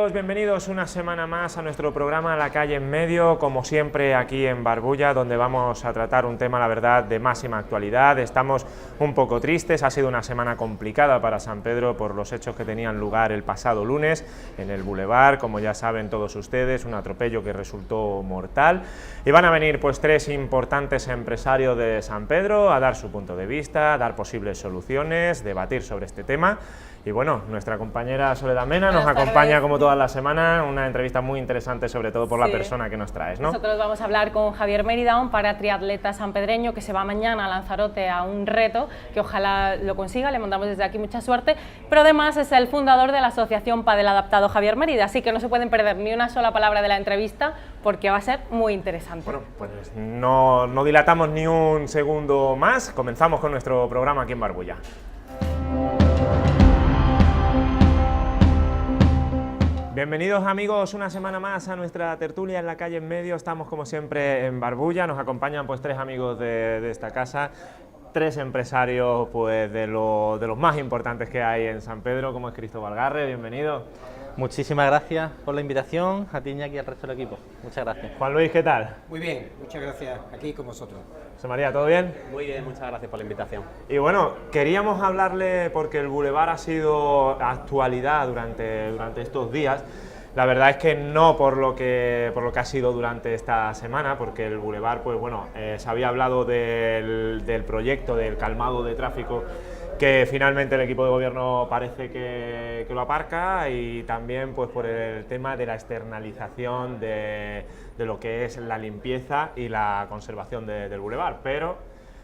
amigos? Bienvenidos una semana más a nuestro programa La Calle en Medio, como siempre aquí en Barbulla, donde vamos a tratar un tema, la verdad, de máxima actualidad. Estamos un poco tristes, ha sido una semana complicada para San Pedro por los hechos que tenían lugar el pasado lunes en el Boulevard, como ya saben todos ustedes, un atropello que resultó mortal. Y van a venir pues tres importantes empresarios de San Pedro a dar su punto de vista, a dar posibles soluciones, debatir sobre este tema. Y bueno, nuestra compañera Soledad Mena nos acompaña como todas las semanas, una entrevista muy interesante, sobre todo por la persona que nos traes, ¿no? Nosotros vamos a hablar con Javier Mérida, un paratriatleta sanpedreño que se va mañana a Lanzarote a un reto, que ojalá lo consiga, le mandamos desde aquí mucha suerte, pero además es el fundador de la asociación Padel Adaptado Javier Mérida, así que no se pueden perder ni una sola palabra de la entrevista porque va a ser muy interesante. Bueno, pues no dilatamos ni un segundo más, comenzamos con nuestro programa aquí en Barbulla. Bienvenidos amigos una semana más a nuestra tertulia en La Calle en Medio. Estamos como siempre en Barbulla, nos acompañan pues tres amigos de esta casa, tres empresarios pues de los más importantes que hay en San Pedro, como es Cristóbal Garre, bienvenido. Muchísimas gracias por la invitación, a ti, Iñaki, y al resto del equipo. Muchas gracias. Juan Luis, ¿qué tal? Muy bien, muchas gracias, aquí con vosotros. José María, ¿todo bien? Muy bien, muchas gracias por la invitación. Y bueno, queríamos hablarle porque el Boulevard ha sido actualidad durante estos días. La verdad es que no por lo que ha sido durante esta semana, porque el Boulevard, pues bueno, se había hablado del proyecto del calmado de tráfico, que finalmente el equipo de gobierno parece que lo aparca, y también pues por el tema de la externalización de lo que es la limpieza y la conservación del Boulevard, pero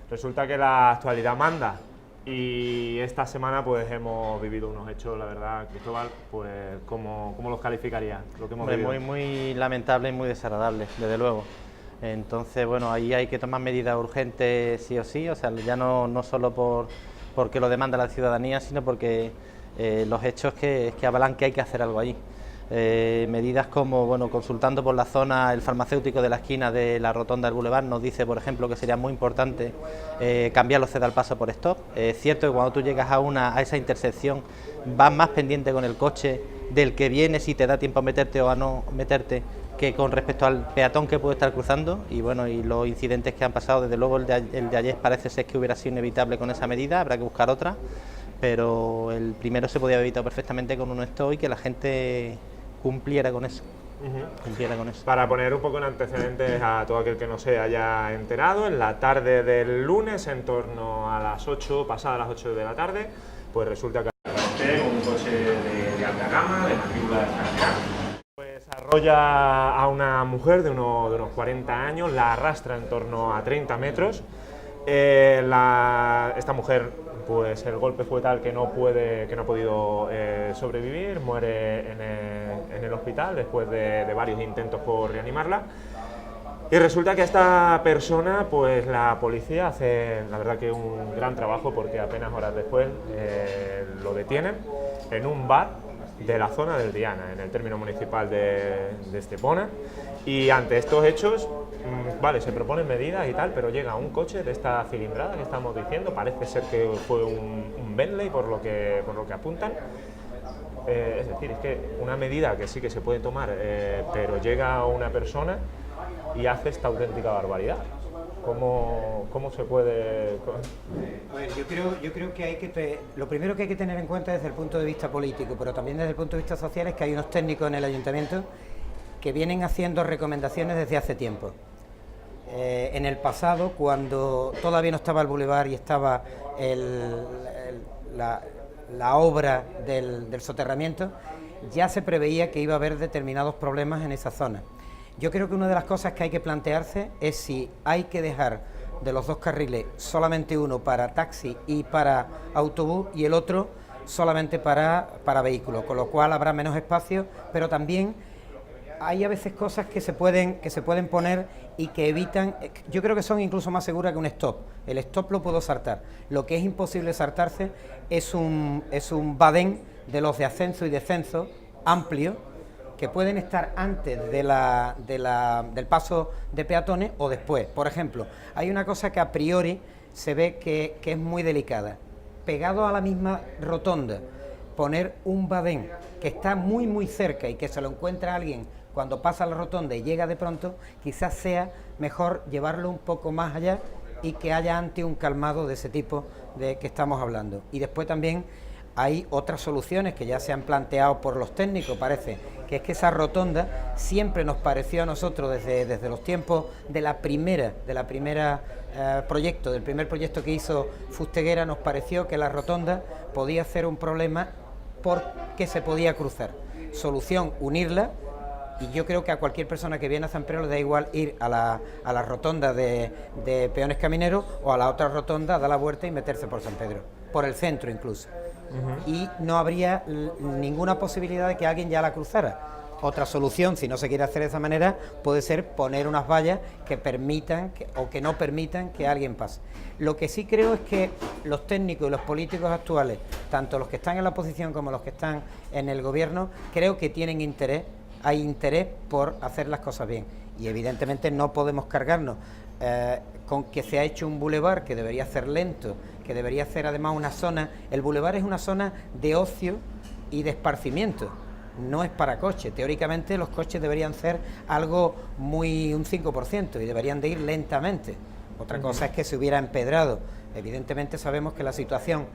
resulta que la actualidad manda. Y esta semana pues hemos vivido unos hechos, la verdad, Cristóbal, pues ¿cómo los calificaría lo que hemos vivido? Muy lamentable y muy desagradable, desde luego. Entonces, bueno, ahí hay que tomar medidas urgentes sí o sí, o sea, ya no solo porque lo demanda la ciudadanía, sino porque los hechos que avalan que hay que hacer algo allí. Medidas como, bueno, consultando por la zona, el farmacéutico de la esquina de la rotonda del Boulevard nos dice, por ejemplo, que sería muy importante cambiar los ceda al paso por stop. Es cierto que cuando tú llegas a esa intersección vas más pendiente con el coche del que viene, si te da tiempo a meterte o a no meterte, que con respecto al peatón que puede estar cruzando. Y bueno, y los incidentes que han pasado, desde luego el de ayer parece ser que hubiera sido inevitable con esa medida, habrá que buscar otra, pero el primero se podía haber evitado perfectamente con un stop y que la gente cumpliera con eso. Para poner un poco en antecedentes a todo aquel que no se haya enterado, en la tarde del lunes, en torno a las 8, pasadas las 8 de la tarde, pues resulta que un coche de alta gama, de matrícula extranjera, pues arrolla a una mujer de unos 40 años, la arrastra en torno a 30 metros. Esta mujer, pues el golpe fue tal que no ha podido sobrevivir, muere en el hospital después de varios intentos por reanimarla. Y resulta que esta persona, pues la policía hace, la verdad, que un gran trabajo, porque apenas horas después lo detienen en un bar de la zona del Diana, en el término municipal de Estepona. Y ante estos hechos, vale, se proponen medidas y tal, pero llega un coche de esta cilindrada que estamos diciendo, parece ser que fue un Bentley por lo que apuntan. Es decir, es que una medida que sí que se puede tomar, pero llega una persona y hace esta auténtica barbaridad. ¿Cómo se puede...? Pues yo creo que lo primero que hay que tener en cuenta desde el punto de vista político, pero también desde el punto de vista social, es que hay unos técnicos en el ayuntamiento que vienen haciendo recomendaciones desde hace tiempo. En el pasado, cuando todavía no estaba el Boulevard y estaba la obra del soterramiento, ya se preveía que iba a haber determinados problemas en esa zona. Yo creo que una de las cosas que hay que plantearse es si hay que dejar de los dos carriles solamente uno para taxi y para autobús y el otro solamente para vehículos, con lo cual habrá menos espacio, pero también hay a veces cosas que se pueden poner y que evitan. Yo creo que son incluso más seguras que un stop. El stop lo puedo saltar. Lo que es imposible saltarse es un badén de los de ascenso y descenso amplio, que pueden estar antes del paso de peatones o después. Por ejemplo, hay una cosa que a priori se ve que es muy delicada. Pegado a la misma rotonda poner un badén que está muy muy cerca y que se lo encuentra alguien cuando pasa la rotonda y llega de pronto, quizás sea mejor llevarlo un poco más allá y que haya antes un calmado de ese tipo de que estamos hablando. Y después también hay otras soluciones que ya se han planteado por los técnicos, parece, que es que esa rotonda siempre nos pareció a nosotros desde los tiempos de la primera proyecto, del primer proyecto que hizo Fusteguera, nos pareció que la rotonda podía ser un problema porque se podía cruzar. Solución, unirla. Y yo creo que a cualquier persona que viene a San Pedro le da igual ir a la rotonda de peones camineros o a la otra rotonda, dar la vuelta y meterse por San Pedro, por el centro incluso. Y no habría ninguna posibilidad de que alguien ya la cruzara. Otra solución, si no se quiere hacer de esa manera, puede ser poner unas vallas que permitan o que no permitan que alguien pase. Lo que sí creo es que los técnicos y los políticos actuales, tanto los que están en la oposición como los que están en el gobierno, creo que tienen interés. Hay interés por hacer las cosas bien y evidentemente no podemos cargarnos con que se ha hecho un bulevar que debería ser lento, que debería ser además una zona. El bulevar es una zona de ocio y de esparcimiento, no es para coches. Teóricamente los coches deberían ser algo un 5% y deberían de ir lentamente. Otra cosa es que se hubiera empedrado. Evidentemente sabemos que la situación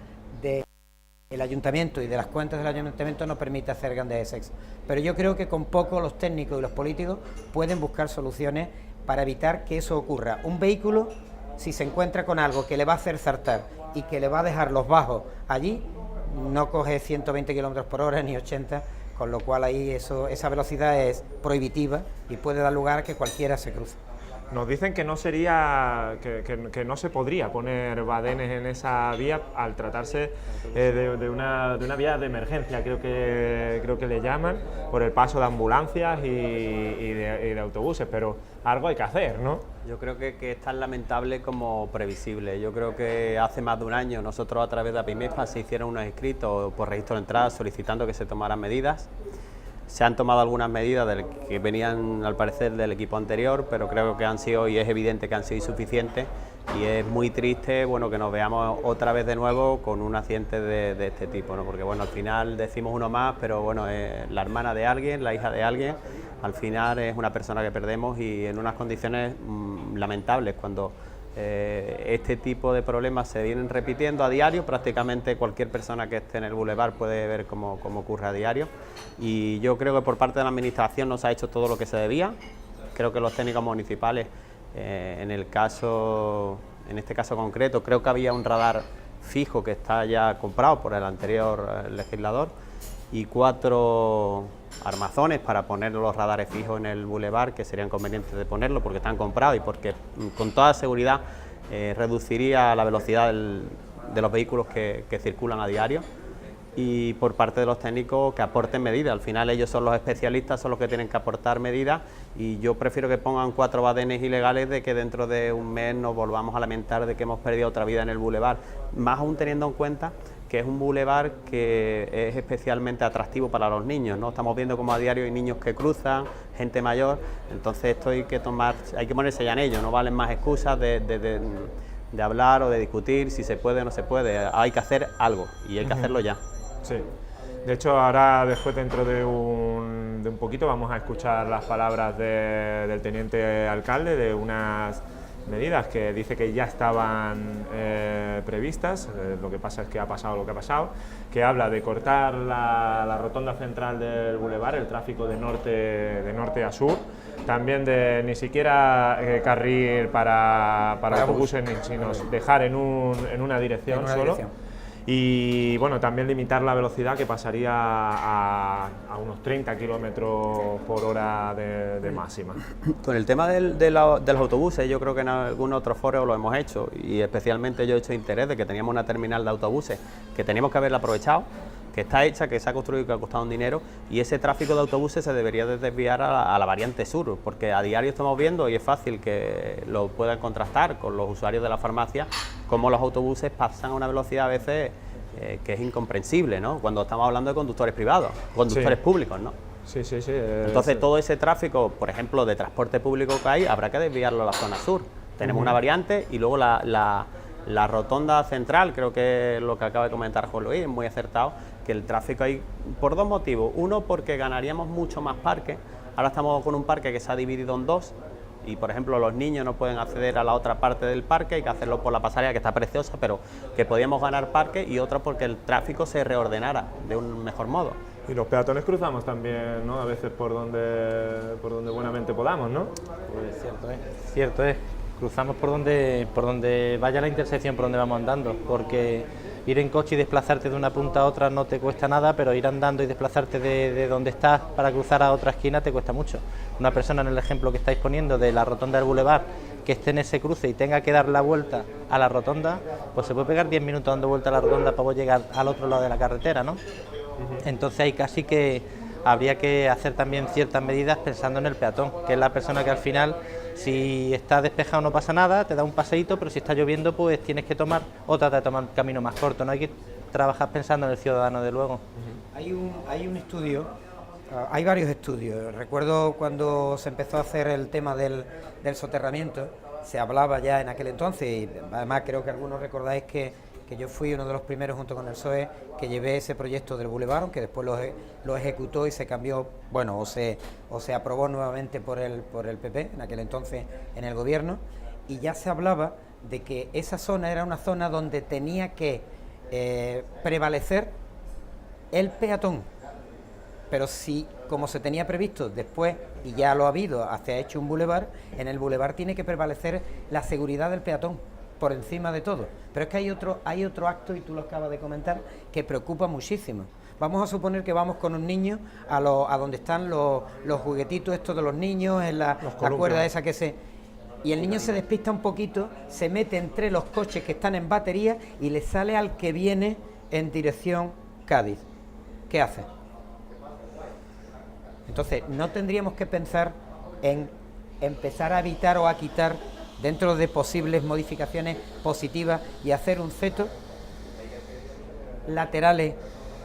del ayuntamiento y de las cuentas del ayuntamiento no permite hacer grandes excesos, pero yo creo que con poco los técnicos y los políticos pueden buscar soluciones para evitar que eso ocurra. Un vehículo, si se encuentra con algo que le va a hacer saltar y que le va a dejar los bajos allí, no coge 120 km por hora ni 80, con lo cual ahí esa velocidad es prohibitiva y puede dar lugar a que cualquiera se cruce. Nos dicen que no sería, que no se podría poner badenes en esa vía al tratarse de una vía de emergencia, creo que le llaman, por el paso de ambulancias y de autobuses, pero algo hay que hacer, ¿no? Yo creo que es tan lamentable como previsible. Yo creo que hace más de un año nosotros a través de APIMEPA se hicieron unos escritos por registro de entrada solicitando que se tomaran medidas. Se han tomado algunas medidas que venían al parecer del equipo anterior, pero creo que han sido, y es evidente que han sido insuficientes, y es muy triste, bueno, que nos veamos otra vez de nuevo con un accidente de este tipo, ¿no? Porque bueno, al final decimos uno más, pero bueno, es la hermana de alguien, la hija de alguien, al final es una persona que perdemos y en unas condiciones lamentables. Cuando este tipo de problemas se vienen repitiendo a diario, prácticamente cualquier persona que esté en el bulevar puede ver cómo ocurre a diario, y yo creo que por parte de la administración no se ha hecho todo lo que se debía. Creo que los técnicos municipales, en este caso concreto, creo que había un radar fijo que está ya comprado por el anterior legislador y 4 armazones para poner los radares fijos en el bulevar, que serían convenientes de ponerlo porque están comprados y porque con toda seguridad reduciría la velocidad de los vehículos que circulan a diario. Y por parte de los técnicos que aporten medidas. Al final ellos son los especialistas, son los que tienen que aportar medidas, y yo prefiero que pongan 4 badenes ilegales de que dentro de un mes nos volvamos a lamentar de que hemos perdido otra vida en el bulevar, más aún teniendo en cuenta que es un bulevar que es especialmente atractivo para los niños, ¿no? Estamos viendo como a diario hay niños que cruzan, gente mayor, entonces esto hay que ponerse ya en ello, no valen más excusas de hablar o de discutir si se puede o no se puede. Hay que hacer algo y hay que hacerlo ya. Sí. De hecho, ahora después, dentro de un poquito, vamos a escuchar las palabras del teniente alcalde de unas medidas que dice que ya estaban previstas. Lo que pasa es que ha pasado lo que ha pasado, que habla de cortar la rotonda central del bulevar, el tráfico de norte a sur, también de ni siquiera carril para autobuses, sino dejar en una dirección solo. Y bueno, también limitar la velocidad, que pasaría a unos 30 kilómetros por hora de máxima. Con el tema de los autobuses, yo creo que en algún otro foro lo hemos hecho, y especialmente yo he hecho interés de que teníamos una terminal de autobuses que teníamos que haberla aprovechado, que está hecha, que se ha construido y que ha costado un dinero, y ese tráfico de autobuses se debería de desviar a la variante sur, porque a diario estamos viendo, y es fácil que lo puedan contrastar con los usuarios de la farmacia, cómo los autobuses pasan a una velocidad a veces que es incomprensible, ¿no? Cuando estamos hablando de conductores privados, conductores públicos, ¿no? Sí. Entonces todo ese tráfico, por ejemplo, de transporte público que hay, habrá que desviarlo a la zona sur. Tenemos una variante, y luego la rotonda central, creo que lo que acaba de comentar Juan Luis es muy acertado, que el tráfico hay por dos motivos. Uno, porque ganaríamos mucho más parque. Ahora estamos con un parque que se ha dividido en dos y, por ejemplo, los niños no pueden acceder a la otra parte del parque, hay que hacerlo por la pasarela, que está preciosa, pero que podíamos ganar parque, y otro porque el tráfico se reordenara de un mejor modo. Y los peatones cruzamos también, ¿no? A veces por donde buenamente podamos, ¿no? Pues cierto es. Cruzamos por donde vaya la intersección, por donde vamos andando, porque ir en coche y desplazarte de una punta a otra no te cuesta nada, pero ir andando y desplazarte de donde estás para cruzar a otra esquina te cuesta mucho. Una persona, en el ejemplo que estáis poniendo de la rotonda del Boulevard, que esté en ese cruce y tenga que dar la vuelta a la rotonda, pues se puede pegar 10 minutos dando vuelta a la rotonda para llegar al otro lado de la carretera, ¿no? Entonces ahí casi que habría que hacer también ciertas medidas pensando en el peatón, que es la persona que al final, si está despejado no pasa nada, te da un paseíto, pero si está lloviendo pues tienes que tomar o tratar de tomar un camino más corto, no hay que trabajar pensando en el ciudadano, de luego. Hay un estudio, hay varios estudios. Recuerdo cuando se empezó a hacer el tema del soterramiento, se hablaba ya en aquel entonces, y además creo que algunos recordáis que yo fui uno de los primeros junto con el PSOE que llevé ese proyecto del Boulevard, aunque después lo ejecutó y se cambió, bueno, o se aprobó nuevamente por el PP, en aquel entonces en el gobierno, y ya se hablaba de que esa zona era una zona donde tenía que prevalecer el peatón, pero si, como se tenía previsto después, y ya lo ha habido, se ha hecho un boulevard, en el boulevard tiene que prevalecer la seguridad del peatón por encima de todo. Pero es que hay otro acto, y tú lo acabas de comentar, que preocupa muchísimo. Vamos a suponer que vamos con un niño a donde están los juguetitos estos de los niños, en la cuerda esa y el niño se despista un poquito, se mete entre los coches que están en batería y le sale al que viene en dirección Cádiz. ¿Qué hace? Entonces, no tendríamos que pensar en empezar a evitar o a quitar, dentro de posibles modificaciones positivas, y hacer un seto laterales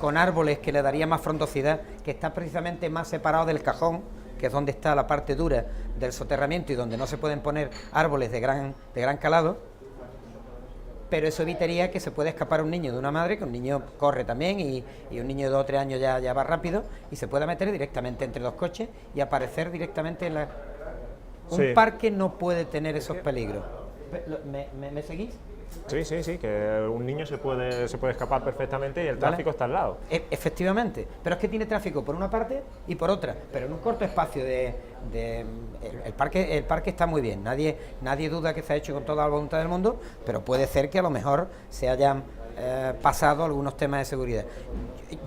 con árboles que le daría más frondosidad, que está precisamente más separado del cajón, que es donde está la parte dura del soterramiento y donde no se pueden poner árboles de gran calado, pero eso evitaría que se pueda escapar un niño de una madre, que un niño corre también y un niño de 2 o 3 años ya va rápido, y se pueda meter directamente entre dos coches y aparecer directamente en la... Un parque no puede tener esos peligros. ¿Me seguís? Sí, que un niño se puede escapar perfectamente y el tráfico está al lado. Efectivamente, pero es que tiene tráfico por una parte y por otra, pero en un corto espacio el parque está muy bien, nadie duda que se ha hecho con toda la voluntad del mundo, pero puede ser que a lo mejor se hayan pasado algunos temas de seguridad.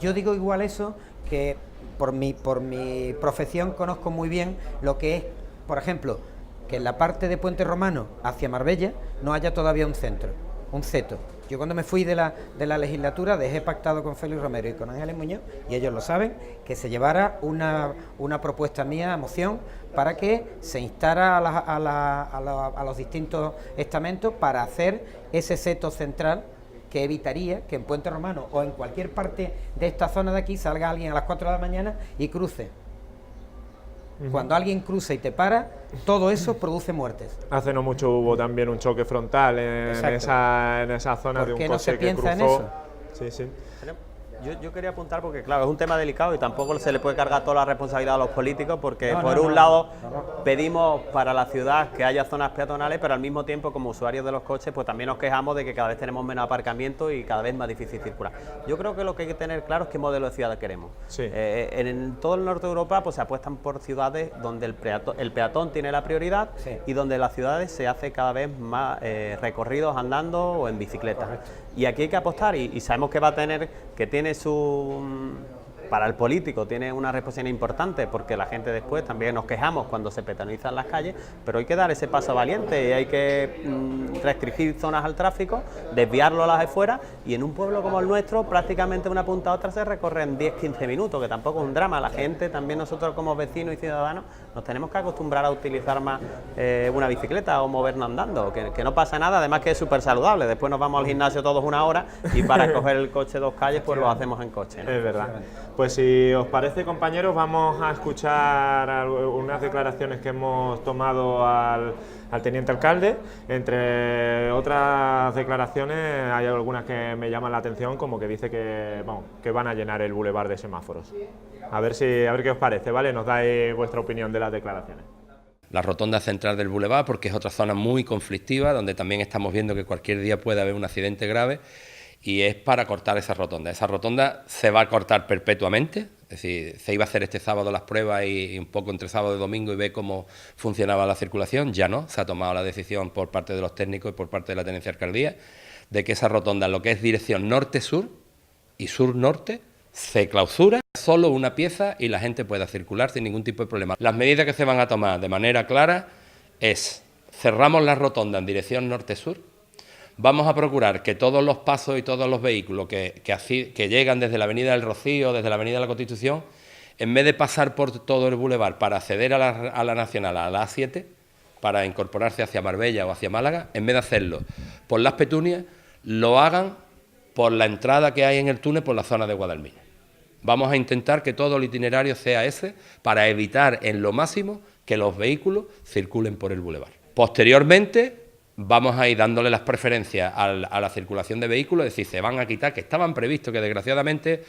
Yo digo igual eso, que por mi profesión conozco muy bien lo que es, por ejemplo, que en la parte de Puente Romano hacia Marbella no haya todavía un CETO. Yo cuando me fui de la legislatura dejé pactado con Félix Romero y con Ángeles Muñoz, y ellos lo saben, que se llevara una propuesta mía, moción, para que se instara a los distintos estamentos para hacer ese CETO central, que evitaría que en Puente Romano o en cualquier parte de esta zona de aquí salga alguien a las 4 de la mañana y cruce. Cuando alguien cruza y te para, todo eso produce muertes. Hace no mucho hubo también un choque frontal en esa zona de un coche no se que piensa cruzó. en eso? Sí. Yo quería apuntar porque, claro, es un tema delicado y tampoco se le puede cargar toda la responsabilidad a los políticos, porque por un lado pedimos para la ciudad que haya zonas peatonales, pero al mismo tiempo, como usuarios de los coches, pues también nos quejamos de que cada vez tenemos menos aparcamiento y cada vez más difícil circular. Yo creo que lo que hay que tener claro es qué modelo de ciudad queremos. Sí. En todo el norte de Europa pues se apuestan por ciudades donde el peatón tiene la prioridad, Sí. y donde las ciudades se hace cada vez más recorridos andando o en bicicleta. Correcto. Y aquí hay que apostar, y sabemos que va a tener, que tiene para el político tiene una responsabilidad importante, porque la gente después también nos quejamos cuando se peatonizan las calles, pero hay que dar ese paso valiente y hay que restringir zonas al tráfico, desviarlo a las afueras, y en un pueblo como el nuestro prácticamente de una punta a otra se recorren 10-15 minutos, que tampoco es un drama. La gente, también nosotros como vecinos y ciudadanos, nos tenemos que acostumbrar a utilizar más una bicicleta o movernos andando, que no pasa nada, además que es súper saludable. Después nos vamos al gimnasio todos 1 hora y para coger el coche 2 calles pues lo hacemos en coche, ¿no? Es verdad. Pues si os parece, compañeros, vamos a escuchar unas declaraciones que hemos tomado al teniente alcalde. Entre otras declaraciones hay algunas que me llaman la atención, como que dice que, vamos, que van a llenar el bulevar de semáforos. A ver qué os parece, ¿vale? Nos dais vuestra opinión de las declaraciones. La rotonda central del bulevar, porque es otra zona muy conflictiva, donde también estamos viendo que cualquier día puede haber un accidente grave, y es para cortar esa rotonda. Esa rotonda se va a cortar perpetuamente, es decir, se iba a hacer este sábado las pruebas y un poco entre sábado y domingo y ver cómo funcionaba la circulación. Ya no, se ha tomado la decisión por parte de los técnicos y por parte de la Tenencia de Alcaldía de que esa rotonda, en lo que es dirección norte-sur y sur-norte, se clausura, solo una pieza y la gente pueda circular sin ningún tipo de problema. Las medidas que se van a tomar de manera clara es: cerramos la rotonda en dirección norte-sur. Vamos a procurar que todos los pasos y todos los vehículos que llegan desde la Avenida del Rocío, desde la Avenida de la Constitución, en vez de pasar por todo el bulevar para acceder a la Nacional, a la A7, para incorporarse hacia Marbella o hacia Málaga, en vez de hacerlo por Las Petunias, lo hagan por la entrada que hay en el túnel por la zona de Guadalmina. Vamos a intentar que todo el itinerario sea ese, para evitar en lo máximo que los vehículos circulen por el bulevar. Posteriormente, vamos a ir dándole las preferencias a la circulación de vehículos, es decir, se van a quitar, que estaban previstos, que desgraciadamente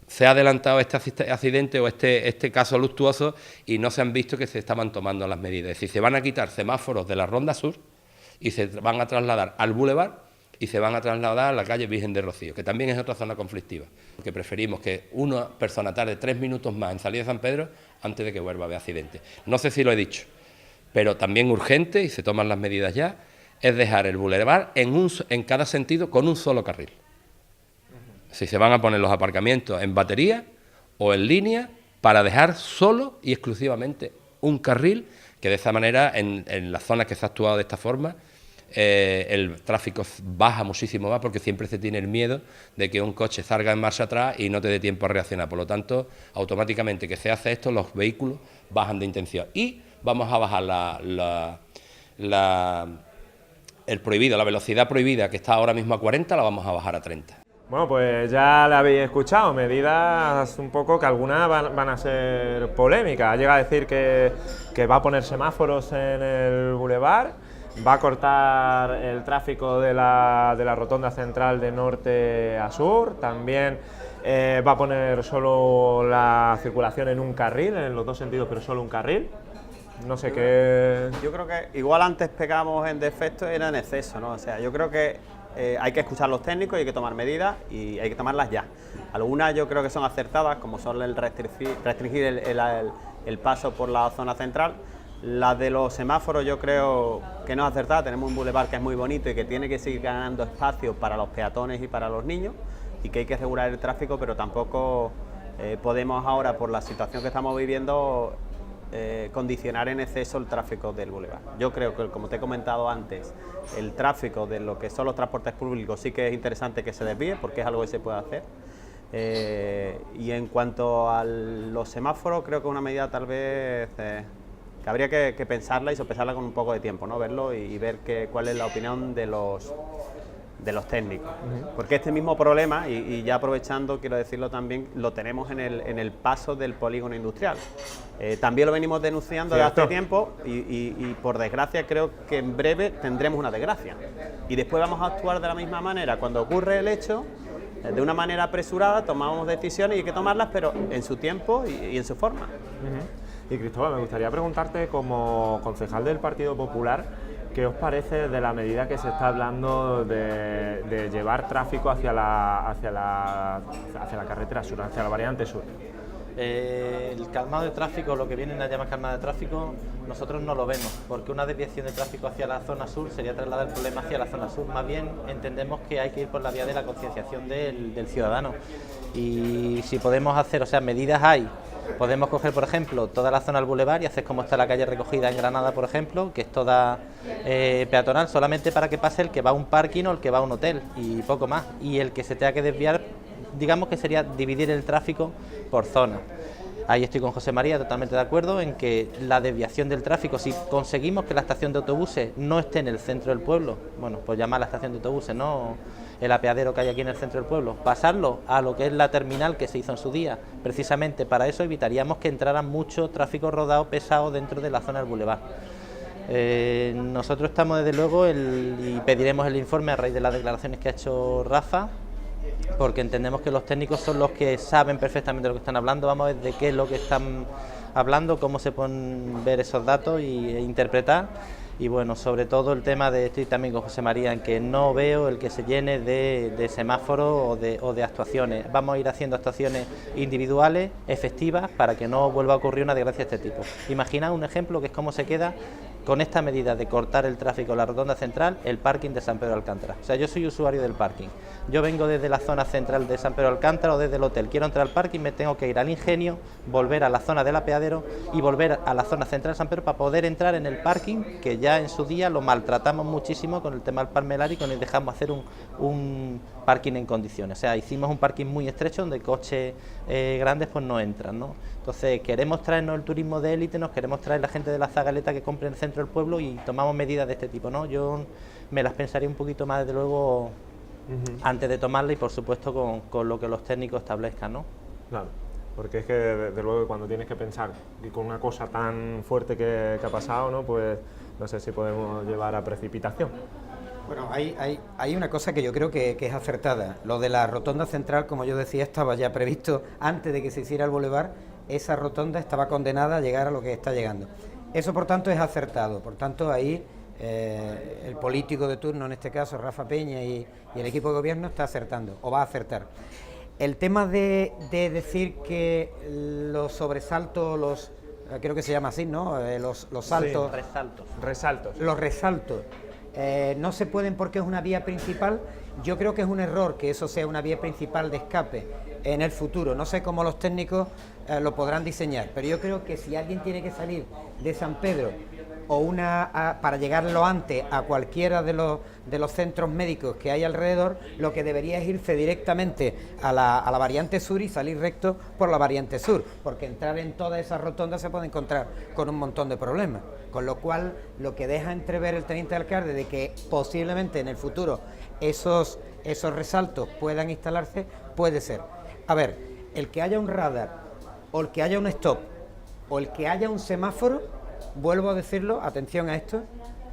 se ha adelantado este accidente o este caso luctuoso y no se han visto que se estaban tomando las medidas. Es decir, se van a quitar semáforos de la Ronda Sur y se van a trasladar al bulevar y se van a trasladar a la calle Virgen de Rocío, que también es otra zona conflictiva, porque preferimos que una persona tarde 3 minutos más en salir de San Pedro antes de que vuelva a haber accidente. No sé si lo he dicho, pero también urgente, y se toman las medidas ya, es dejar el bulevar en cada sentido con un solo carril. Si se van a poner los aparcamientos en batería o en línea para dejar solo y exclusivamente un carril, que de esa manera en las zonas que se ha actuado de esta forma el tráfico baja muchísimo más, porque siempre se tiene el miedo de que un coche salga en marcha atrás y no te dé tiempo a reaccionar. Por lo tanto, automáticamente que se hace esto, los vehículos bajan de intención y vamos a bajar la velocidad prohibida, que está ahora mismo a 40, la vamos a bajar a 30. Bueno, pues ya la habéis escuchado, medidas un poco que algunas van a ser polémicas. Llega a decir que va a poner semáforos en el bulevar, va a cortar el tráfico de la rotonda central de norte a sur, también va a poner solo la circulación en un carril, en los dos sentidos, pero solo un carril. No sé qué... Yo creo que igual antes pegamos en defecto, era en exceso, ¿no? O sea, yo creo que hay que escuchar a los técnicos y hay que tomar medidas y hay que tomarlas ya. Algunas yo creo que son acertadas, como son el restringir el paso por la zona central. La de los semáforos yo creo que no es acertada. Tenemos un bulevar que es muy bonito y que tiene que seguir ganando espacio para los peatones y para los niños, y que hay que regular el tráfico, pero tampoco podemos ahora, por la situación que estamos viviendo, condicionar en exceso el tráfico del bulevar. Yo creo que, como te he comentado antes, el tráfico de lo que son los transportes públicos sí que es interesante que se desvíe, porque es algo que se puede hacer. Y en cuanto a los semáforos, creo que es una medida tal vez que habría que pensarla y sopesarla con un poco de tiempo, ¿no? Verlo y ver cuál es la opinión de los técnicos. Porque este mismo problema, y ya aprovechando, quiero decirlo también, lo tenemos en el paso del polígono industrial. También lo venimos denunciando desde hace tiempo y por desgracia creo que en breve tendremos una desgracia. Y después vamos a actuar de la misma manera. Cuando ocurre el hecho, de una manera apresurada, tomamos decisiones y hay que tomarlas, pero en su tiempo y en su forma. Y Cristóbal, me gustaría preguntarte, como concejal del Partido Popular, ¿qué os parece de la medida que se está hablando de llevar tráfico hacia la carretera sur, hacia la variante sur? El calmado de tráfico, lo que vienen a llamar calmado de tráfico, nosotros no lo vemos, porque una desviación de tráfico hacia la zona sur sería trasladar el problema hacia la zona sur. Más bien entendemos que hay que ir por la vía de la concienciación del ciudadano. Y si podemos hacer, o sea, medidas hay. Podemos coger, por ejemplo, toda la zona del bulevar y hacer como está la calle recogida en Granada, por ejemplo, que es toda peatonal, solamente para que pase el que va a un parking o el que va a un hotel y poco más. Y el que se tenga que desviar, digamos que sería dividir el tráfico por zona. Ahí estoy con José María totalmente de acuerdo en que la desviación del tráfico, si conseguimos que la estación de autobuses no esté en el centro del pueblo, bueno, pues llamar a la estación de autobuses, ¿no? el apeadero que hay aquí en el centro del pueblo, pasarlo a lo que es la terminal que se hizo en su día. Precisamente para eso evitaríamos que entrara mucho tráfico rodado pesado dentro de la zona del bulevar. Nosotros estamos desde luego y pediremos el informe a raíz de las declaraciones que ha hecho Rafa, porque entendemos que los técnicos son los que saben perfectamente de lo que están hablando. Vamos a ver de qué es lo que están hablando, cómo se pueden ver esos datos e interpretar. Y bueno, sobre todo el tema de, estoy también con José María, en que no veo el que se llene de semáforos o de actuaciones. Vamos a ir haciendo actuaciones individuales, efectivas, para que no vuelva a ocurrir una desgracia de este tipo. Imaginad un ejemplo que es cómo se queda con esta medida de cortar el tráfico en la rotonda central, el parking de San Pedro de Alcántara. O sea, yo soy usuario del parking. Yo vengo desde la zona central de San Pedro de Alcántara o desde el hotel. Quiero entrar al parking, me tengo que ir al Ingenio, volver a la zona del apeadero y volver a la zona central de San Pedro para poder entrar en el parking, que ya en su día lo maltratamos muchísimo con el tema del Parmelar y con el dejamos hacer un parking en condiciones. O sea, hicimos un parking muy estrecho donde coches grandes pues no entran, ¿no? Entonces queremos traernos el turismo de élite, nos queremos traer la gente de la Zagaleta que compre en el centro del pueblo y tomamos medidas de este tipo, ¿no? Yo me las pensaría un poquito más, desde luego, antes de tomarla y por supuesto con lo que los técnicos establezcan, ¿no? Claro, porque es que desde luego cuando tienes que pensar y con una cosa tan fuerte que ha pasado, ¿no? Pues no sé si podemos llevar a precipitación. Bueno, hay una cosa que yo creo que es acertada. Lo de la rotonda central, como yo decía, estaba ya previsto antes de que se hiciera el bulevar. Esa rotonda estaba condenada a llegar a lo que está llegando. Eso, por tanto, es acertado. Por tanto, ahí el político de turno, en este caso Rafa Peña y el equipo de gobierno, está acertando o va a acertar. El tema de decir que los sobresaltos, creo que se llama así, ¿no? Los saltos, Resaltos. Resaltos. los resaltos, no se pueden porque es una vía principal. Yo creo que es un error que eso sea una vía principal de escape en el futuro. No sé cómo los técnicos lo podrán diseñar, pero yo creo que si alguien tiene que salir de San Pedro para llegarlo antes a cualquiera de los centros médicos que hay alrededor, lo que debería es irse directamente a la variante sur y salir recto por la variante sur, porque entrar en toda esa rotonda se puede encontrar con un montón de problemas, con lo cual lo que deja entrever el teniente alcalde de que posiblemente en el futuro esos resaltos puedan instalarse, puede ser. A ver, el que haya un radar o el que haya un stop o el que haya un semáforo, vuelvo a decirlo, atención a esto,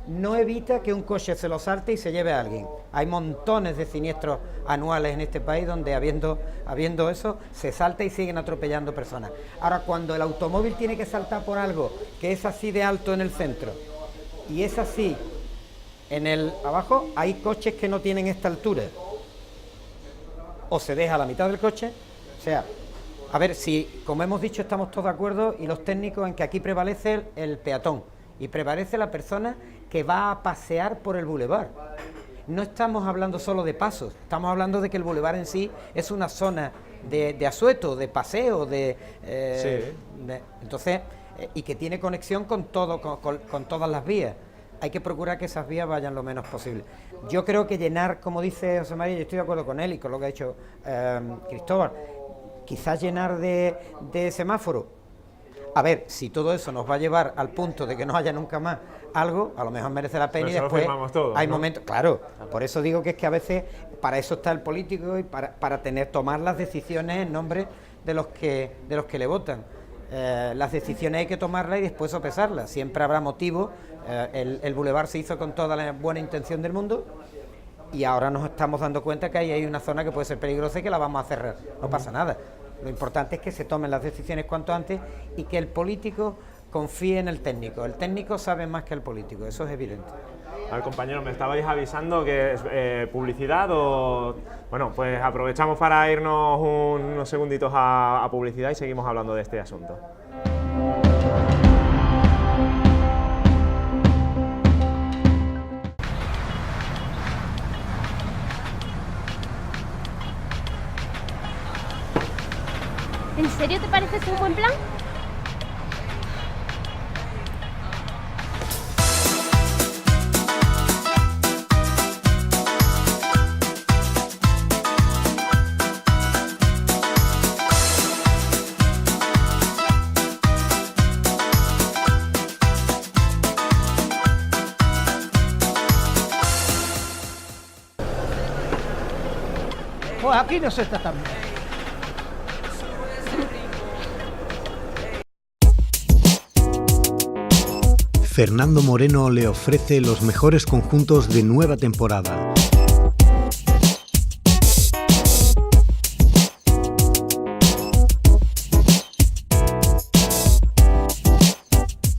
no evita que un coche se lo salte y se lleve a alguien. Hay montones de siniestros anuales en este país donde habiendo eso, se salta y siguen atropellando personas. Ahora, cuando el automóvil tiene que saltar por algo que es así de alto en el centro y es así abajo, hay coches que no tienen esta altura. O se deja a la mitad del coche, o sea, a ver, si, como hemos dicho, estamos todos de acuerdo y los técnicos en que aquí prevalece el peatón y prevalece la persona que va a pasear por el bulevar. No estamos hablando solo de pasos, estamos hablando de que el bulevar en sí es una zona de asueto, de paseo, entonces, y que tiene conexión con todo, con todas las vías. Hay que procurar que esas vías vayan lo menos posible. Yo creo que llenar, como dice José María, yo estoy de acuerdo con él y con lo que ha dicho Cristóbal, quizás llenar de semáforos. A ver, si todo eso nos va a llevar al punto de que no haya nunca más algo, a lo mejor merece la pena. Pero y después hay ¿no? momentos, claro, por eso digo que es que a veces para eso está el político y para tomar las decisiones en nombre de los que le votan. Las decisiones hay que tomarlas y después sopesarlas. Siempre habrá motivo. El bulevar se hizo con toda la buena intención del mundo y ahora nos estamos dando cuenta que ahí hay una zona que puede ser peligrosa y que la vamos a cerrar. No pasa nada. Lo importante es que se tomen las decisiones cuanto antes y que el político confíe en el técnico. El técnico sabe más que el político, eso es evidente. Al compañero, me estabais avisando que es publicidad o... Bueno, pues aprovechamos para irnos unos segunditos a publicidad y seguimos hablando de este asunto. ¿En serio te parece un buen plan? aquí no se está tan bien. Fernando Moreno le ofrece los mejores conjuntos de nueva temporada.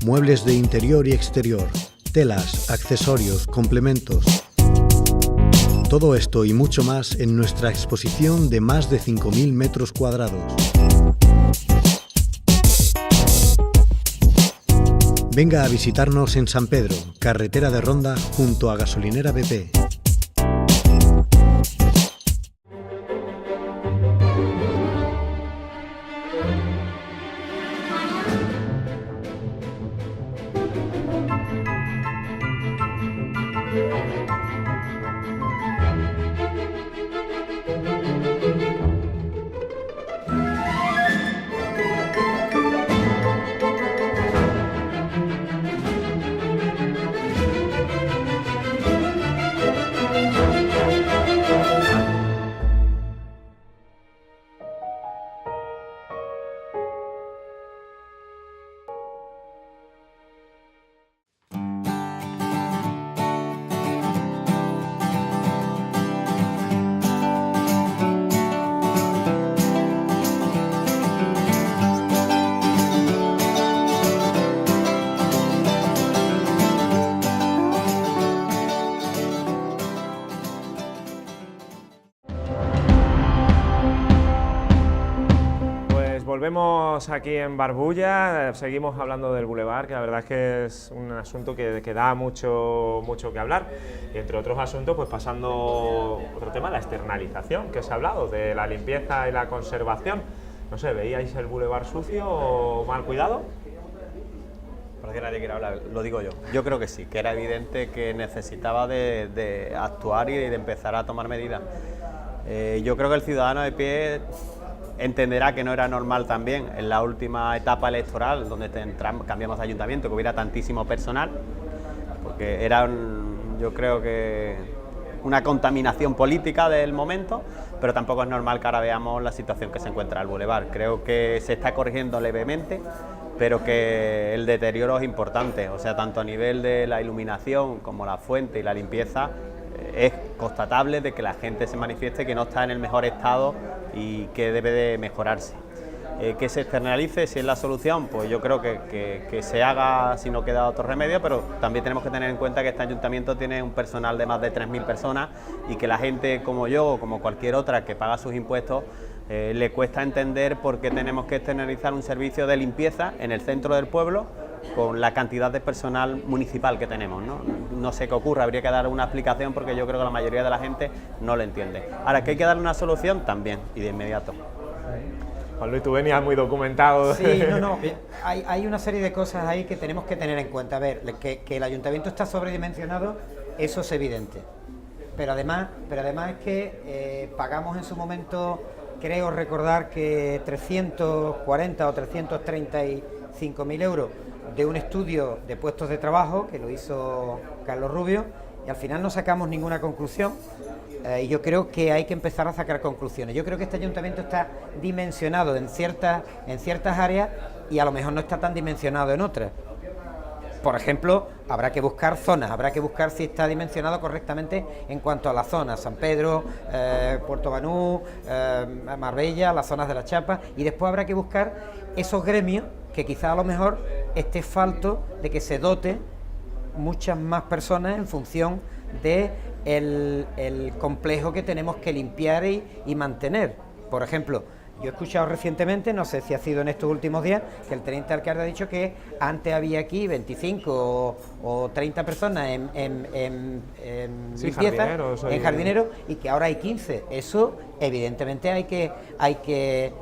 Muebles de interior y exterior, telas, accesorios, complementos. Todo esto y mucho más en nuestra exposición de más de 5.000 metros cuadrados. Venga a visitarnos en San Pedro, carretera de Ronda, junto a Gasolinera BP. Volvemos aquí en Barbulla, seguimos hablando del Boulevard, que la verdad es que es un asunto que da mucho que hablar, y entre otros asuntos, pues pasando otro tema, la externalización, que se ha hablado, de la limpieza y la conservación. No sé, ¿veíais el Boulevard sucio o mal cuidado? Parece que nadie quiere hablar, lo digo yo. Yo creo que sí, que era evidente que necesitaba de actuar y de empezar a tomar medidas. Yo creo que el ciudadano de pie entenderá que no era normal también en la última etapa electoral, donde cambiamos de ayuntamiento, que hubiera tantísimo personal, porque era, yo creo que, una contaminación política del momento, pero tampoco es normal que ahora veamos la situación que se encuentra el Boulevard. Creo que se está corrigiendo levemente, pero que el deterioro es importante, o sea, tanto a nivel de la iluminación como la fuente y la limpieza, es constatable de que la gente se manifieste que no está en el mejor estado y que debe de mejorarse. Que se externalice, si es la solución, pues yo creo que se haga si no queda otro remedio, pero también tenemos que tener en cuenta que este ayuntamiento tiene un personal de más de 3.000 personas y que la gente como yo o como cualquier otra que paga sus impuestos le cuesta entender por qué tenemos que externalizar un servicio de limpieza en el centro del pueblo con la cantidad de personal municipal que tenemos, ¿no? No sé qué ocurre, habría que dar una explicación porque yo creo que la mayoría de la gente no lo entiende. Ahora, que hay que darle una solución también y de inmediato. Juan Luis, tú venías muy documentado. Sí, no, hay una serie de cosas ahí que tenemos que tener en cuenta. A ver, que el ayuntamiento está sobredimensionado, eso es evidente. Pero además es que pagamos en su momento, creo recordar que 340 o 335.000 euros de un estudio de puestos de trabajo que lo hizo Carlos Rubio, y al final no sacamos ninguna conclusión. Y yo creo que hay que empezar a sacar conclusiones. Yo creo que este ayuntamiento está dimensionado en ciertas áreas y a lo mejor no está tan dimensionado en otras. Por ejemplo, habrá que buscar zonas, habrá que buscar si está dimensionado correctamente en cuanto a las zonas, San Pedro, Puerto Banús, Marbella, las zonas de la Chapa, y después habrá que buscar esos gremios que quizá a lo mejor esté falto de que se dote muchas más personas en función de el complejo que tenemos que limpiar y mantener. Por ejemplo, yo he escuchado recientemente, no sé si ha sido en estos últimos días, que el teniente alcalde ha dicho que antes había aquí 25 o 30 personas en sí, limpieza, en jardineros, y que ahora hay 15. Eso evidentemente hay que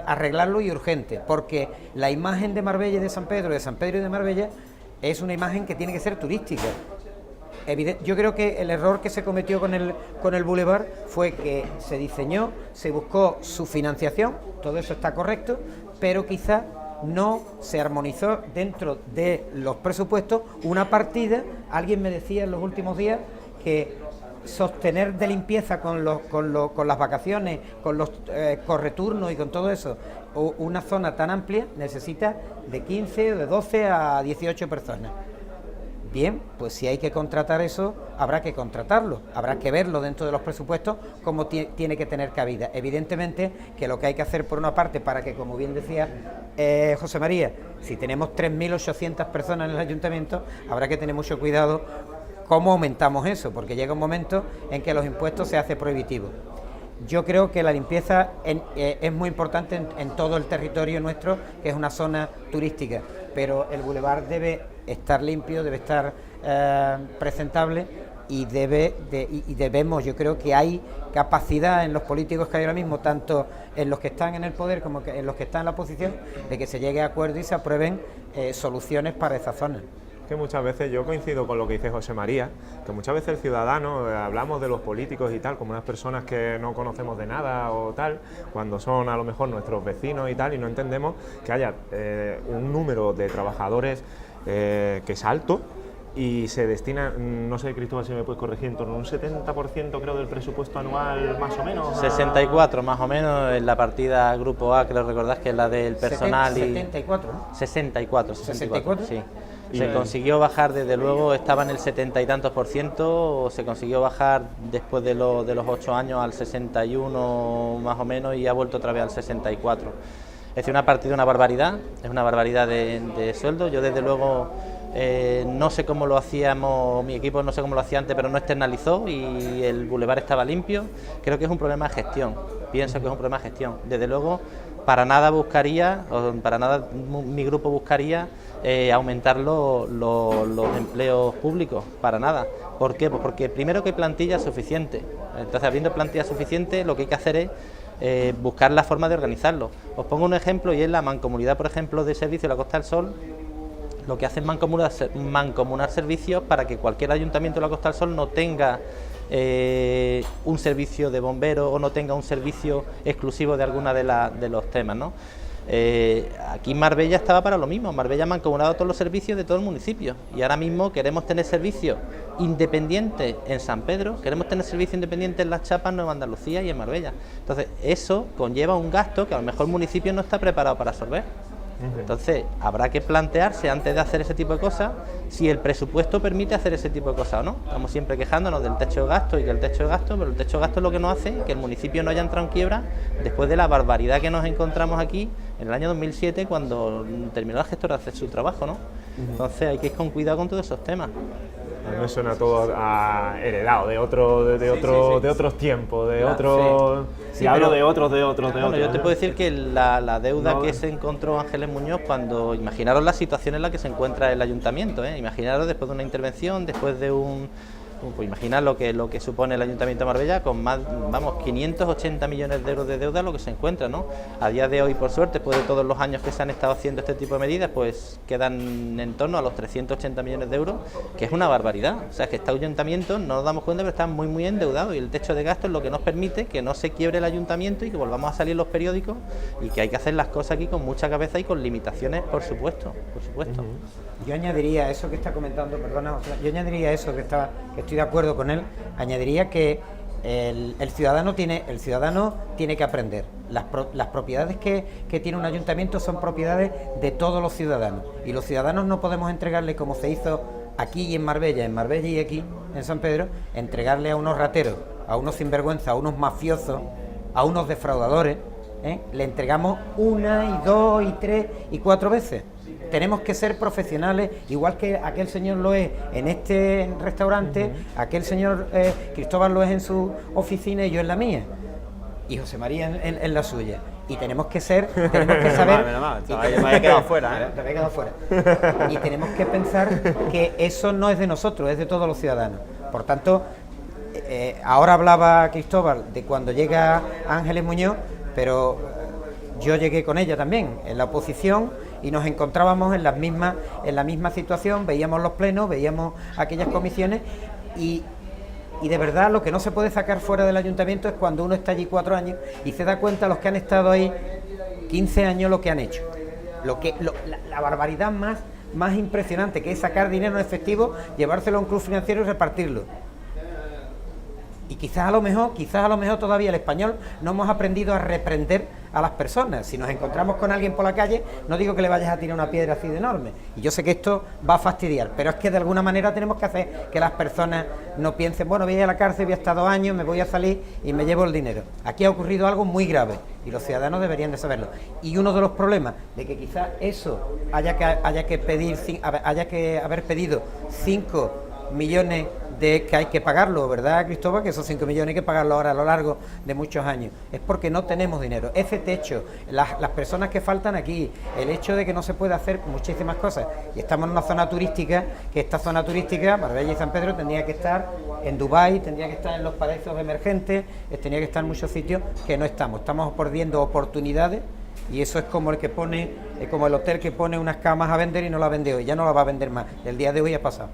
arreglarlo y urgente, porque la imagen de Marbella y de San Pedro y de Marbella es una imagen que tiene que ser turística. Yo creo que el error que se cometió con el Boulevard fue que se diseñó, se buscó su financiación, todo eso está correcto, pero quizá no se armonizó dentro de los presupuestos una partida. Alguien me decía en los últimos días que sostener de limpieza con las vacaciones, con los correturnos y con todo eso, una zona tan amplia necesita de 15, de 12 a 18 personas. Bien, pues si hay que contratar eso, habrá que contratarlo, habrá que verlo dentro de los presupuestos como tiene que tener cabida. Evidentemente que lo que hay que hacer por una parte para que, como bien decía José María, si tenemos 3.800 personas en el ayuntamiento, habrá que tener mucho cuidado cómo aumentamos eso, porque llega un momento en que los impuestos se hace prohibitivo. Yo creo que la limpieza es muy importante en todo el territorio nuestro, que es una zona turística, pero el bulevar debe estar limpio, debe estar presentable y debemos, yo creo que hay capacidad en los políticos que hay ahora mismo, tanto en los que están en el poder como en los que están en la oposición, de que se llegue a acuerdo y se aprueben soluciones para esa zona. Que muchas veces yo coincido con lo que dice José María, que muchas veces el ciudadano, hablamos de los políticos y tal, como unas personas que no conocemos de nada o tal, cuando son a lo mejor nuestros vecinos y tal, y no entendemos que haya un número de trabajadores que es alto y se destina, no sé, Cristóbal, si me puedes corregir, en torno a un 70% creo del presupuesto anual, más o menos. 64 más o menos en la partida Grupo A, creo recordás que es la del personal. 74, ¿no? 64, sí. Y se consiguió bajar, desde luego, estaba en el 70 y tantos %, se consiguió bajar después de los 8 años al 61 más o menos y ha vuelto otra vez al 64. Es decir, una partida, una barbaridad, es una barbaridad de sueldo. Yo desde luego no sé cómo lo hacíamos, mi equipo no sé cómo lo hacía antes, pero no externalizó y el bulevar estaba limpio. Creo que es un problema de gestión, pienso que es un problema de gestión. Desde luego, para nada mi grupo buscaría aumentar los empleos públicos, para nada. ¿Por qué? Pues porque primero que hay plantilla suficiente. Entonces, habiendo plantilla suficiente, lo que hay que hacer es buscar la forma de organizarlo. Os pongo un ejemplo y es la mancomunidad, por ejemplo, de servicio de la Costa del Sol. Lo que hace es mancomunar servicios para que cualquier ayuntamiento de la Costa del Sol no tenga un servicio de bomberos o no tenga un servicio exclusivo de alguna de los temas, ¿no? Aquí en Marbella estaba para lo mismo. Marbella ha mancomunado todos los servicios de todo el municipio y ahora mismo queremos tener servicios independientes en San Pedro, queremos tener servicios independientes en Las Chapas, Nueva Andalucía y en Marbella. Entonces eso conlleva un gasto que a lo mejor el municipio no está preparado para absorber. Entonces habrá que plantearse antes de hacer ese tipo de cosas si el presupuesto permite hacer ese tipo de cosas o no. Estamos siempre quejándonos del techo de gasto y que el techo de gasto, pero el techo de gasto es lo que nos hace que el municipio no haya entrado en quiebra después de la barbaridad que nos encontramos aquí en el año 2007 cuando terminó la gestora de hacer su trabajo, ¿no? Entonces hay que ir con cuidado con todos esos temas. A mí me suena todo heredado de otros tiempos, de otros... Sí, si hablo de otros. Bueno, yo te puedo decir que la deuda que se encontró Ángeles Muñoz cuando... Imaginaros la situación en la que se encuentra el ayuntamiento, ¿eh? Imaginaros después de una intervención, después de pues imaginar lo que supone el Ayuntamiento de Marbella con más, 580 millones de euros de deuda lo que se encuentra, ¿no? A día de hoy, por suerte, después de todos los años que se han estado haciendo este tipo de medidas, pues quedan en torno a los 380 millones de euros, que es una barbaridad. O sea, que este ayuntamiento, no nos damos cuenta, pero está muy endeudado y el techo de gasto es lo que nos permite que no se quiebre el ayuntamiento y que volvamos a salir en los periódicos y que hay que hacer las cosas aquí con mucha cabeza y con limitaciones, por supuesto. Yo añadiría eso que está comentando, perdona, yo añadiría eso que estoy de acuerdo con él, añadiría que el ciudadano tiene que aprender. Las propiedades que tiene un ayuntamiento son propiedades de todos los ciudadanos y los ciudadanos no podemos entregarle, como se hizo aquí y en Marbella y aquí en San Pedro, entregarle a unos rateros, a unos sinvergüenzas, a unos mafiosos, a unos defraudadores, le entregamos 1 y 2 y 3 y 4 veces. Tenemos que ser profesionales, igual que aquel señor lo es en este restaurante, aquel señor Cristóbal lo es en su oficina y yo en la mía, y José María en la suya. Y tenemos que saber... Me había quedado fuera. Te había quedado fuera. Y tenemos que pensar que eso no es de nosotros, es de todos los ciudadanos. Por tanto, ahora hablaba Cristóbal de cuando llega Ángeles Muñoz, pero yo llegué con ella también, en la oposición, y nos encontrábamos en la misma situación, veíamos los plenos, veíamos aquellas comisiones y de verdad lo que no se puede sacar fuera del ayuntamiento es cuando uno está allí 4 años y se da cuenta los que han estado ahí 15 años lo que han hecho. La barbaridad más impresionante que es sacar dinero en efectivo, llevárselo a un club financiero y repartirlo. Y quizás a lo mejor todavía el español no hemos aprendido a reprender a las personas. Si nos encontramos con alguien por la calle, no digo que le vayas a tirar una piedra así de enorme. Y yo sé que esto va a fastidiar, pero es que de alguna manera tenemos que hacer que las personas no piensen, bueno, voy a ir a la cárcel, voy a estar 2 años, me voy a salir y me llevo el dinero. Aquí ha ocurrido algo muy grave y los ciudadanos deberían de saberlo. Y uno de los problemas de que quizás eso haya que haber pedido 5 millones de que hay que pagarlo, ¿verdad, Cristóbal? Que esos 5 millones hay que pagarlo ahora a lo largo de muchos años. Es porque no tenemos dinero. Ese techo, las personas que faltan aquí, el hecho de que no se puede hacer muchísimas cosas. Y estamos en una zona turística, que esta zona turística, Marbella y San Pedro, tendría que estar en Dubái, tendría que estar en los paraísos emergentes, tendría que estar en muchos sitios que no estamos. Estamos perdiendo oportunidades. Y eso es como el que pone, como el hotel que pone unas camas a vender y no la vende hoy, ya no la va a vender más. El día de hoy ha pasado.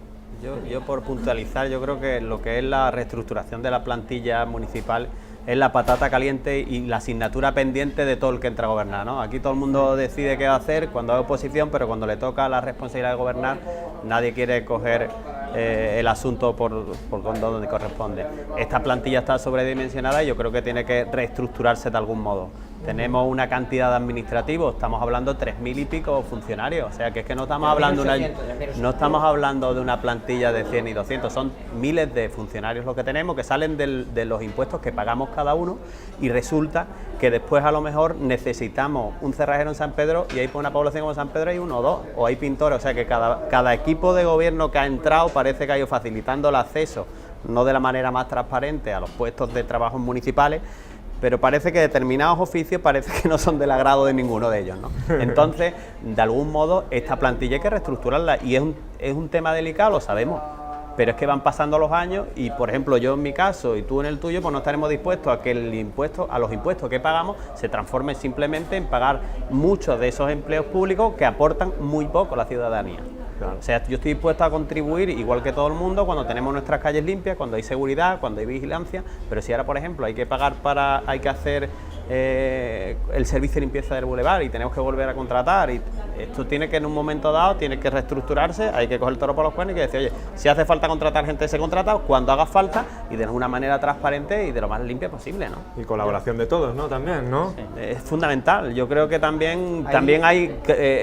Yo por puntualizar, yo creo que lo que es la reestructuración de la plantilla municipal es la patata caliente y la asignatura pendiente de todo el que entra a gobernar, ¿no? Aquí todo el mundo decide qué va a hacer cuando hay oposición, pero cuando le toca la responsabilidad de gobernar, nadie quiere coger el asunto por donde corresponde. Esta plantilla está sobredimensionada y yo creo que tiene que reestructurarse de algún modo. Tenemos una cantidad de administrativos, estamos hablando de 3.000 y pico funcionarios, o sea que es que no estamos hablando de una plantilla de 100 y 200, son miles de funcionarios lo que tenemos, que salen de los impuestos que pagamos cada uno, y resulta que después a lo mejor necesitamos un cerrajero en San Pedro y ahí por una población como San Pedro hay 1 o 2, o hay pintores, o sea que cada equipo de gobierno que ha entrado parece que ha ido facilitando el acceso, no de la manera más transparente, a los puestos de trabajo municipales, pero parece que determinados oficios parece que no son del agrado de ninguno de ellos, ¿no? Entonces, de algún modo, esta plantilla hay que reestructurarla y es un tema delicado, lo sabemos, pero es que van pasando los años y, por ejemplo, yo en mi caso y tú en el tuyo, pues no estaremos dispuestos a que los impuestos que pagamos se transformen simplemente en pagar muchos de esos empleos públicos que aportan muy poco a la ciudadanía. Claro. O sea, yo estoy dispuesto a contribuir igual que todo el mundo cuando tenemos nuestras calles limpias, cuando hay seguridad, cuando hay vigilancia, pero si ahora, por ejemplo, hay que pagar hay que hacer el servicio de limpieza del bulevar y tenemos que volver a contratar, y esto tiene que en un momento dado, tiene que reestructurarse, hay que coger el toro por los cuernos y que decir, oye, si hace falta contratar gente se contrata cuando haga falta y de una manera transparente y de lo más limpia posible, ¿no? Y colaboración de todos, ¿no? También, ¿no? Sí, es fundamental. Yo creo que también hay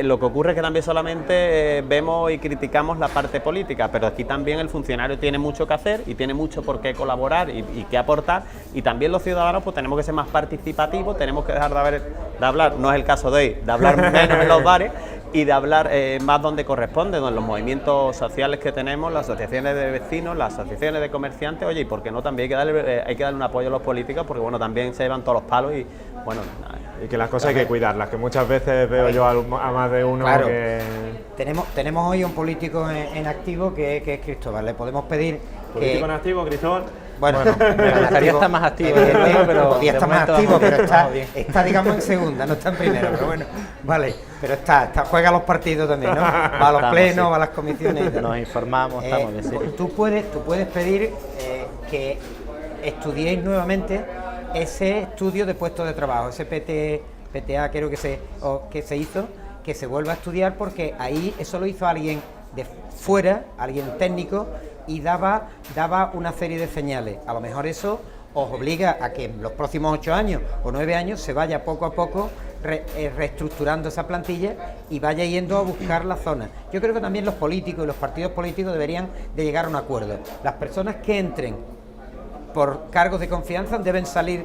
lo que ocurre es que también solamente vemos y criticamos la parte política, pero aquí también el funcionario tiene mucho que hacer y tiene mucho por qué colaborar y qué aportar, y también los ciudadanos pues tenemos que ser más participativos, tenemos que dejar de hablar, no es el caso de hoy, de hablar menos en los bares y de hablar más donde corresponde, en los movimientos sociales que tenemos, las asociaciones de vecinos, las asociaciones de comerciantes, oye, y por qué no también hay que darle un apoyo a los políticos, porque bueno, también se llevan todos los palos y bueno... Y que las cosas hay que cuidarlas, que muchas veces veo yo a más de uno claro, que... Tenemos hoy un político en activo que es Cristóbal, le podemos pedir... ¿Político en activo, Cristóbal? Bueno, me gustaría estar más activo. Podría estar más activo, pero está digamos en segunda, no está en primera, pero bueno, vale, pero juega los partidos también, ¿no? Va a los plenos, sí. Va a las comisiones. Nos informamos, estamos bien, sí. Tú puedes pedir que estudiéis nuevamente ese estudio de puestos de trabajo, ese PTA creo que se hizo, que se vuelva a estudiar, porque ahí eso lo hizo alguien de fuera, alguien técnico, y daba una serie de señales. A lo mejor eso os obliga a que en los próximos 8 años o 9 años se vaya poco a poco reestructurando esa plantilla y vaya yendo a buscar la zona. Yo creo que también los políticos y los partidos políticos deberían de llegar a un acuerdo. Las personas que entren por cargos de confianza deben salir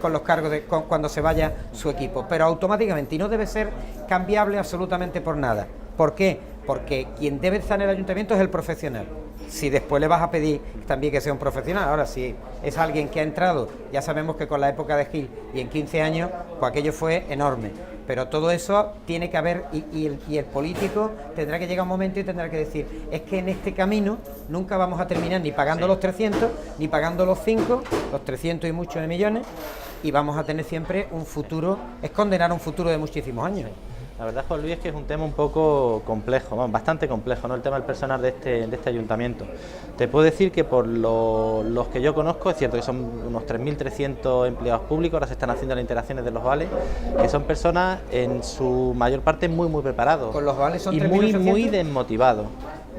con los cargos cuando se vaya su equipo, pero automáticamente, y no debe ser cambiable absolutamente por nada. ¿Por qué? Porque quien debe estar en el ayuntamiento es el profesional. Si después le vas a pedir también que sea un profesional, ahora si es alguien que ha entrado, ya sabemos que con la época de Gil y en 15 años, pues aquello fue enorme. Pero todo eso tiene que haber, y el político tendrá que llegar un momento y tendrá que decir, es que en este camino nunca vamos a terminar ni pagando los 300, ni pagando los 5, los 300 y muchos de millones, y vamos a tener siempre un futuro, es condenar un futuro de muchísimos años. La verdad, Juan Luis, es que es un tema un poco complejo, bastante complejo, ¿no? El tema del personal de este ayuntamiento. Te puedo decir que por los que yo conozco, es cierto que son unos 3.300 empleados públicos, ahora se están haciendo las integraciones de los vales, que son personas en su mayor parte muy preparados. Con los vales son y muy desmotivados.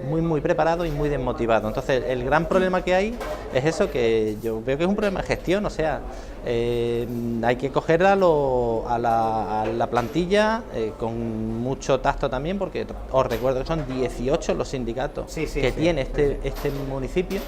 muy preparado y muy desmotivado. Entonces el gran problema que hay es eso, que yo veo que es un problema de gestión, o sea, hay que coger a la plantilla con mucho tacto también, porque os recuerdo que son 18 los sindicatos que tiene este municipio,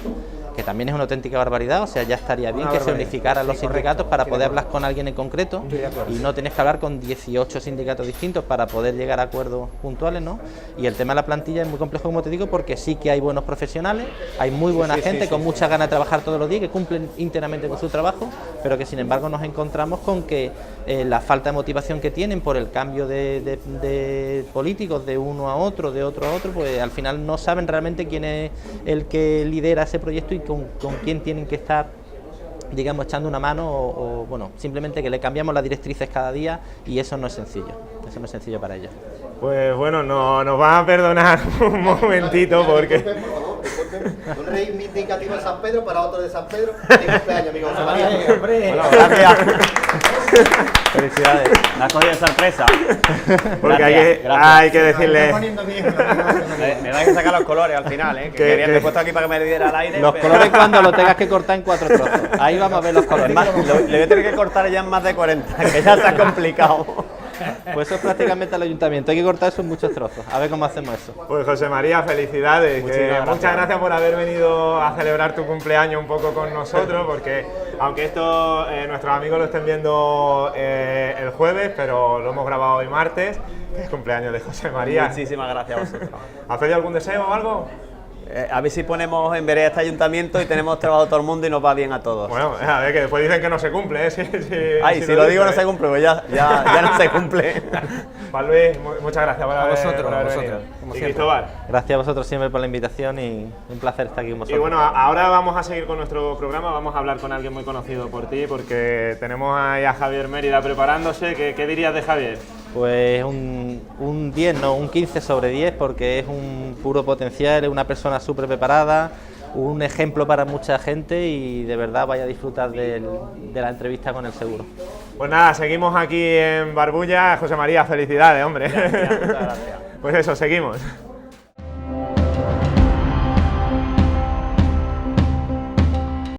que también es una auténtica barbaridad. O sea, ya estaría bien que se unificaran los sindicatos para poder hablar con alguien en concreto y no tenés que hablar con 18 sindicatos distintos para poder llegar a acuerdos puntuales, ¿no? Y el tema de la plantilla es muy complejo, como te digo, porque sí que hay buenos profesionales, hay muy buena gente con muchas ganas de trabajar todos los días, que cumplen íntegramente con su trabajo, pero que sin embargo nos encontramos con que la falta de motivación que tienen por el cambio de políticos de uno a otro, de otro a otro, pues al final no saben realmente quién es el que lidera ese proyecto y con quién tienen que estar, digamos, echando una mano o bueno, simplemente que le cambiamos las directrices cada día, y eso no es sencillo, para ellos. Pues bueno, nos van a perdonar un momentito porque... Un reivindicativo de San Pedro para otro de San Pedro. Feliz cumpleaños, amigo José María. Bueno, gracias. Felicidades. Me has cogido de sorpresa. Porque hay que decirle... Me vais a sacar los colores al final, ¿eh? Que quería que he puesto aquí para que me diera el aire. Los colores cuando lo tengas que cortar en 4 trozos. Ahí vamos a ver los colores. Le voy a tener que cortar ya en más de 40, que ya está complicado. Pues eso es prácticamente el ayuntamiento, hay que cortar eso en muchos trozos. A ver cómo hacemos eso. Pues José María, felicidades. Muchas gracias por haber venido a celebrar tu cumpleaños un poco con nosotros, porque aunque esto nuestros amigos lo estén viendo el jueves, pero lo hemos grabado hoy martes, es cumpleaños de José María. Muchísimas gracias a vosotros. ¿Has pedido algún deseo o algo? A ver si ponemos en vereda este ayuntamiento y tenemos trabajo todo el mundo y nos va bien a todos. Bueno, a ver, que después dicen que no se cumple, ¿eh? Si lo digo no se cumple, pues ya no se cumple. Juan Luis, muchas gracias por haber venido. Y Cristóbal. Gracias a vosotros siempre por la invitación y un placer estar aquí con vosotros. Y bueno, ahora vamos a seguir con nuestro programa, vamos a hablar con alguien muy conocido por ti, porque tenemos ahí a Javier Mérida preparándose. ¿Qué dirías de Javier? Pues un 10, no, un 15 sobre 10, porque es un puro potencial, es una persona súper preparada, un ejemplo para mucha gente, y de verdad vaya a disfrutar de la entrevista con él seguro. Pues nada, seguimos aquí en Barbulla. José María, felicidades, hombre. Gracias, muchas gracias. Pues eso, seguimos.